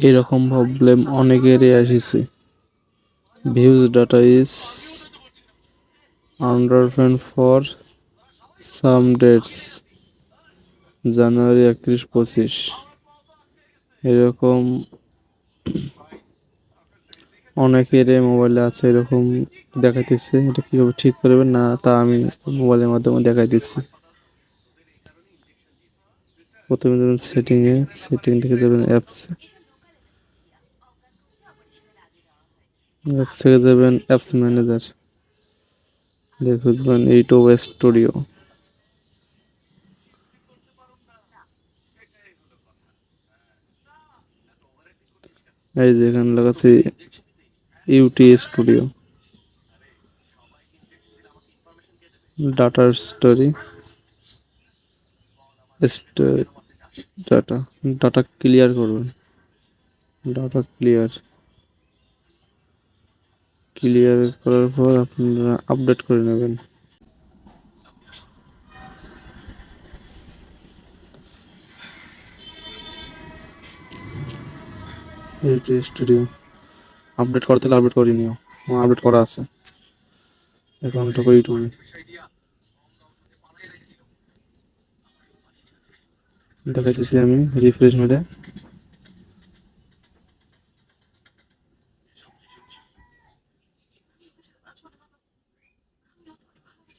এরকম প্রবলেম অনেকেরই আসিছে। Views data is underpend for some dates, January 31-25 এরকম অনেকের মোবাইলে আছে, এরকম দেখাইতেছে। এটা কিভাবে ঠিক করবেন না তা আমি মোবাইলের মাধ্যমে দেখাই দিচ্ছি। প্রথমে যাবেন সেটিং থেকে যাবেন অ্যাপস থেকে যাবেন অ্যাপস ম্যানেজার, দেখবেন ইউটিউব স্টুডিও। এই যে এখানে লাগাচ্ছি YouTube studio, data storage, data data clear করবেন। ডাটা ক্লিয়ার করার পর আপনারা আপডেট করে নেবেন। ইউটি স্টুডিও আপডেট করতে হলে আপডেট করে নিও, আপডেট করা আছে অ্যাকাউন্টটা করে ইউটিউবে। দেখাইতেছি আমি রিফ্রেশ মেরে,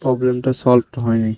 প্রবলেমটা সলভ হয়নি।